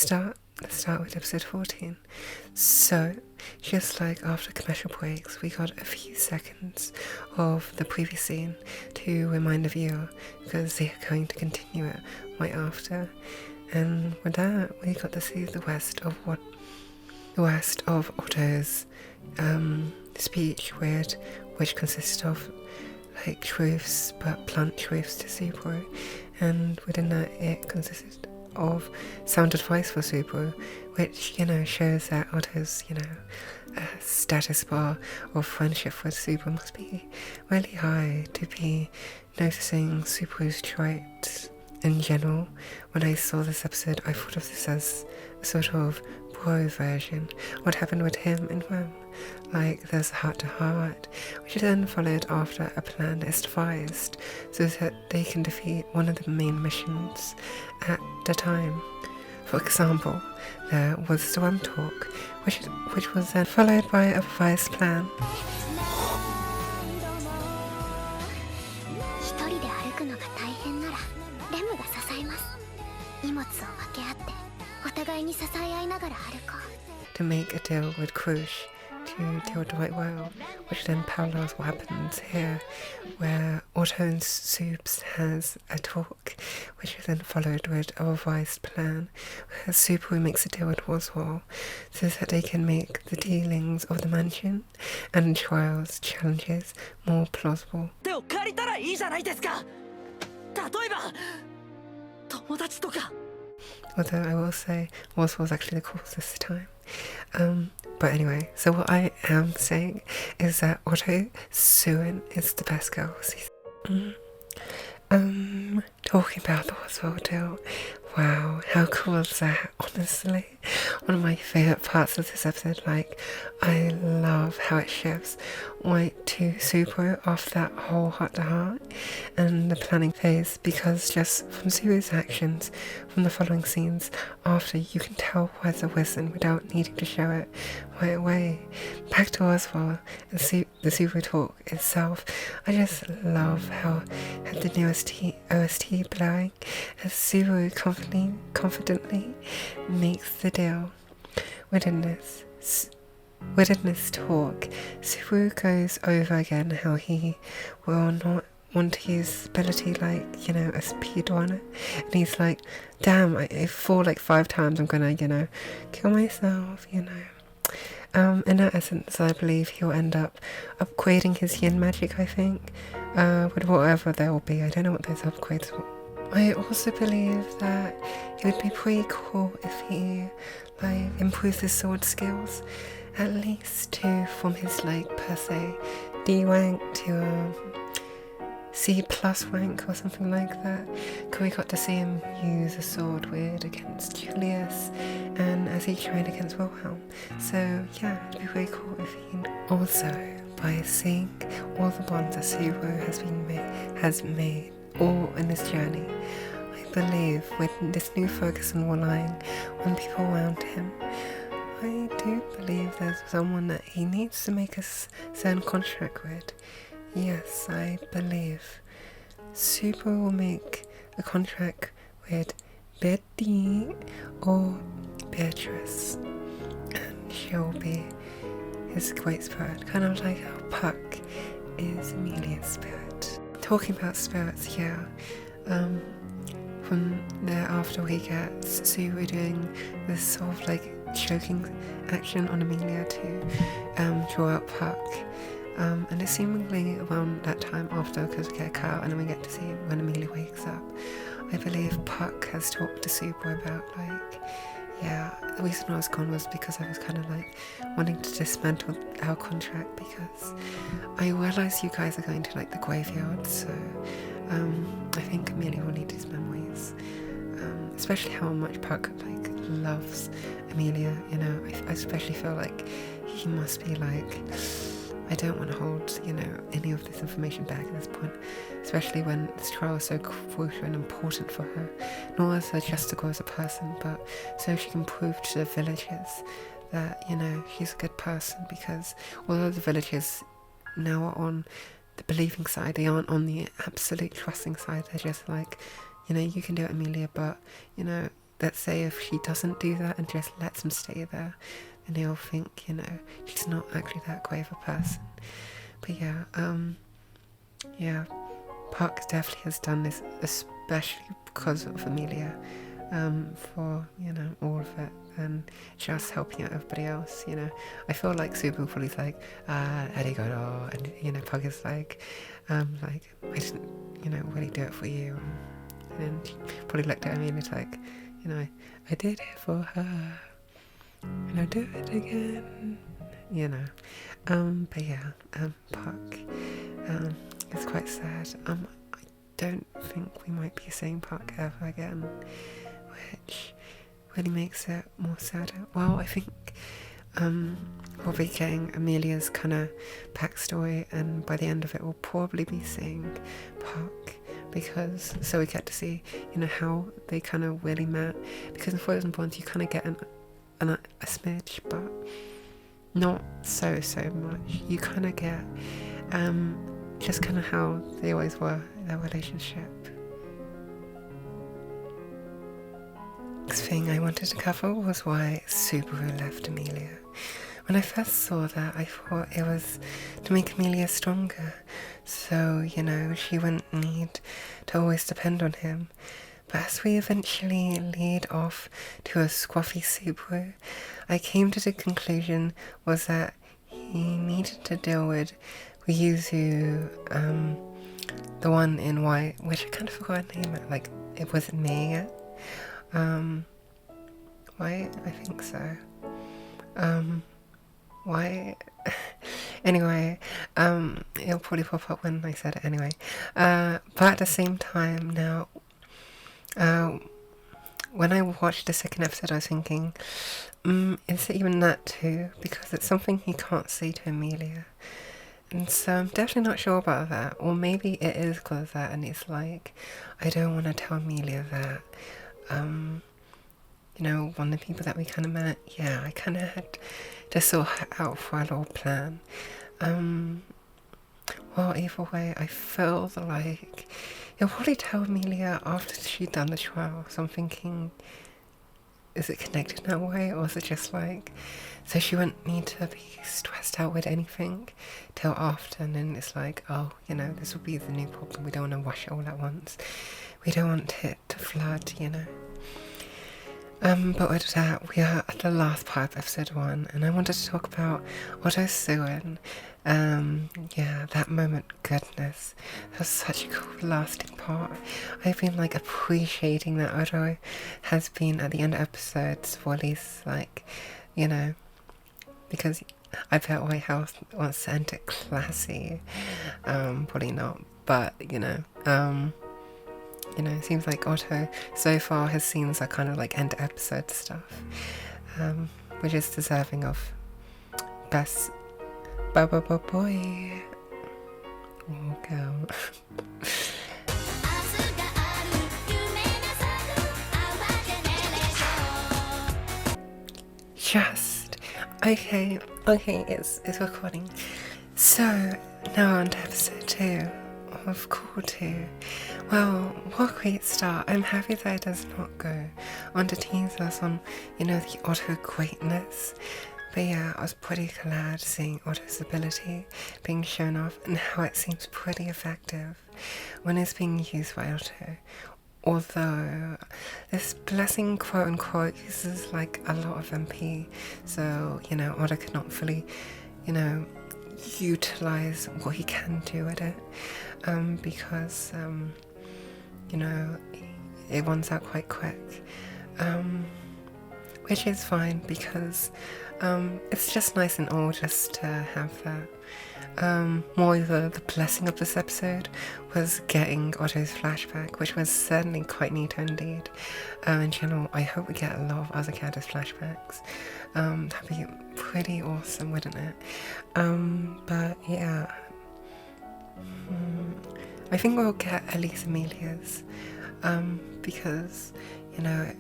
Let's start with episode 14. So, just like after commercial breaks, we got a few seconds of the previous scene to remind the viewer, because they're going to continue it right after. And with that, we got to see the rest of Otto's speech, which consisted of like truths, but blunt truths to Subaru, and within that it consisted of sound advice for Subaru, which, shows that Otto's, status bar of friendship with Subaru must be really high to be noticing Subaru's traits in general. When I saw this episode, I thought of this as a sort of bro version. What happened with him and Rem? Like, there's a heart-to-heart, which is then followed after a plan is devised so that they can defeat one of the main missions at the time. For example, there was the Rem talk, which was then followed by a revised plan. To make a deal with Cour to deal with the right well, which then parallels what happens here, where Otto and Supes has a talk, which is then followed with a revised plan, where Subaru makes a deal with Oswald so that they can make the dealings of the mansion and trials challenges more plausible. Although I will say Oswald's actually the cause this time. But anyway, so what I am saying is that Otto Suwen is the best girl season. Talking about the Oswald deal, wow, how cool is that? Honestly, one of my favourite parts of this episode. Like, I love how it shifts right to Subaru after that whole heart-to-heart and the planning phase, because just from Subaru's actions from the following scenes after, you can tell why the wisdom without needing to show it right away. Back to Oswald and the Subaru talk itself, I just love how the new OST blowing as Subaru confidently makes the deal. Within this talk, Subaru goes over again how he will not want to use ability like, a speedrunner, and he's like, damn, if I fall like 5 times I'm gonna, kill myself, In that essence, I believe he'll end up upgrading his yin magic, I think, with whatever there will be. I don't know what those upgrades will. I also believe that it would be pretty cool if he improves his sword skills, at least from his per se D rank to C+ rank or something like that. Because we got to see him use a sword against Julius, and as he trained against Wilhelm. So yeah, it'd be very cool if he also, by seeing all the bonds that Subaru has made all in this journey, I believe with this new focus on relying on people around him, I do believe there's someone that he needs to make a certain contract with. Yes, I believe Subaru will make a contract with Betty or Beatrice, and she'll be his great spirit, kind of like how Puck is Amelia's spirit. Talking about spirits, yeah. From there after we get Subaru doing this sort of choking action on Amelia to draw out Puck. And it's seemingly around that time after, because we get a car and then we get to see when Amelia wakes up. I believe Puck has talked to Subaru about the reason I was gone was because I was kind of wanting to dismantle our contract, because I realised you guys are going to the graveyard, so I think Amelia will need his memories, especially how much Puck loves Amelia. I especially feel like he must be I don't want to hold, any of this information back at this point, especially when this trial is so crucial and important for her, not as just to grow as a person, but so she can prove to the villagers that, she's a good person, because although the villagers now are on the believing side, they aren't on the absolute trusting side. They're just you can do it, Amelia, but, let's say if she doesn't do that and just lets him stay there, then he'll think, you know, she's not actually that great of a person. But yeah, Park definitely has done this, especially because of Amelia, for, you know, all of it, and just helping out everybody else, you know. I feel like Super probably like, arigato, and, you know, Park is like, I didn't, you know, really do it for you, and then she probably looked at Amelia like, you know, I did it for her, and I'll do it again, you know. But yeah, Park, it's quite sad. I don't think we might be seeing Park ever again, which really makes it more sadder. Well, I think we'll be getting Amelia's kind of backstory, and by the end of it we'll probably be seeing Park, because so we get to see, you know, how they kind of really met, because in Frozen Bonds you kind of get a smidge, but not so much. You kind of get just kind of how they always were, their relationship. Next thing I wanted to cover was why Subaru left Amelia. When I first saw that, I thought it was to make Amelia stronger, so, you know, she wouldn't need to always depend on him. But as we eventually lead off to a scruffy Subaru, I came to the conclusion was that he needed to deal with Ryuzu, the one in white, which I kind of forgot her name, like, it wasn't me yet. White? I think so. White? Anyway, it'll probably pop up when I said it anyway. But at the same time now, when I watched the second episode, I was thinking, is it even that too? Because it's something he can't say to Amelia. And so I'm definitely not sure about that. Or maybe it is because of that, and it's like, I don't want to tell Amelia that, you know, one of the people that we kind of met, yeah, I kind of had to sort out for a little plan. Well, either way, I feel like he'll probably tell Amelia after she'd done the trial. So I'm thinking, is it connected in that way, or is it just like, so she wouldn't need to be stressed out with anything till after, and then it's like, oh, you know, this will be the new problem. We don't want to wash it all at once. We don't want it to flood, you know. But with that, we are at the last part of episode 1, and I wanted to talk about Otto Suwen. Yeah, that moment, goodness, that was such a cool lasting part. I've been like appreciating that Otto has been at the end of episodes for at least, like, you know, because I bet White House wants to end it classy. Probably not, but you know, it seems like Otto so far his scenes are kind of like end episode stuff, which is deserving of best boy or girl. Just okay, it's recording. So now on to episode 2 of Cour 2. Well, what a great start. I'm happy that it does not go on to tease us on, the Otto greatness. But yeah, I was pretty glad seeing Otto's ability being shown off and how it seems pretty effective when it's being used by Otto. Although this blessing quote unquote uses like a lot of MP, so Otto could not fully utilize what he can do with it, because it runs out quite quick, which is fine because it's just nice and all just to have that. Moreover, the blessing of this episode was getting Otto's flashback, which was certainly quite neat indeed. In general, I hope we get a lot of other characters' flashbacks. That'd be pretty awesome, wouldn't it? But yeah, I think we'll get at least Amelia's, because I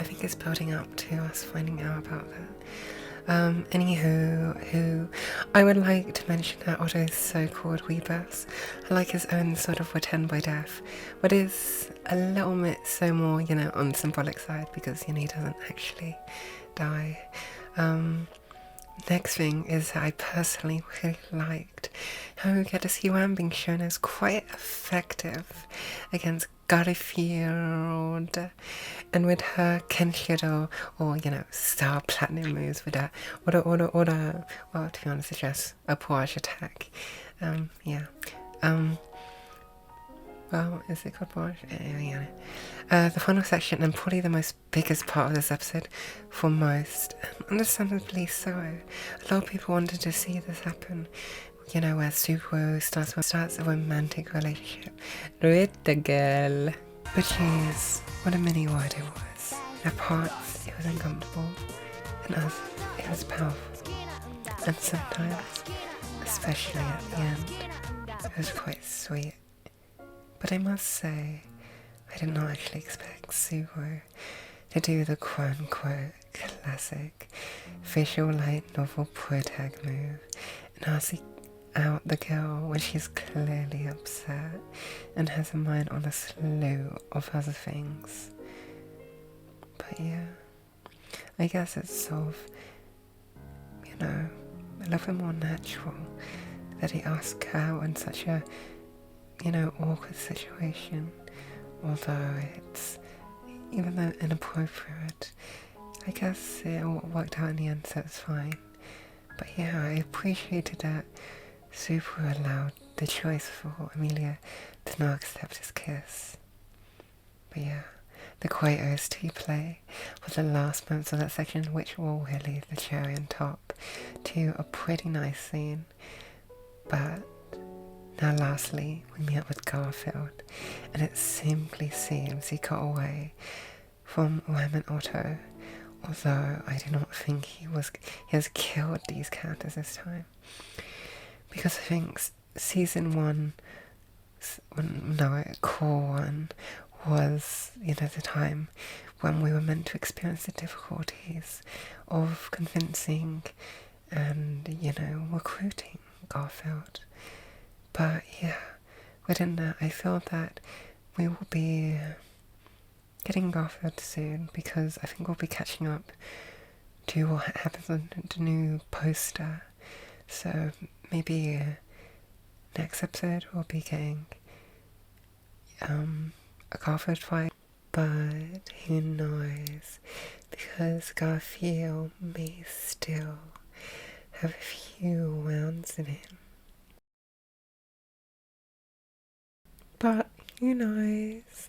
think it's building up to us finding out about that. Anywho, who I would like to mention that Otto's so-called rebirth are like his own sort of return by death, but is a little bit so more, on the symbolic side because, he doesn't actually die. Next thing is that I personally really liked how we get to see Wan being shown as quite effective against Garfield, and with her Kenshiro or star platinum moves with her or well, to be honest, it's just a Porsche attack. Well, is it called Porsche? The final section, and probably the most biggest part of this episode for most, and understandably so. A lot of people wanted to see this happen. Where Suwo starts a romantic relationship with the girl. But jeez, what a mini word it was. At parts, it was uncomfortable, and others, it was powerful. And sometimes, especially at the end, it was quite sweet. But I must say, I did not actually expect Suwo to do the quote-unquote classic visual light novel protag move and ask out the girl when she's clearly upset and has her mind on a slew of other things. But yeah, I guess it's sort of, a little bit more natural that he asks her out in such a, awkward situation, although it's, even though inappropriate, I guess it all worked out in the end, so it's fine. But yeah, I appreciated that Super allowed the choice for Amelia to not accept his kiss. But yeah, the quiet OST play was the last moments of that section, which will really the cherry on top to a pretty nice scene. But now lastly, we meet up with Garfield, and it simply seems he got away from Rem and Otto, although I do not think he has killed these characters this time. Because I think season 1, cour 1 was, the time when we were meant to experience the difficulties of convincing and, recruiting Garfield. But yeah, within that, I feel that we will be getting Garfield soon, because I think we'll be catching up to what happens on the new poster. So maybe next episode we'll be getting a Garfield fight, but who knows, because Garfield may still have a few rounds in him. But who knows?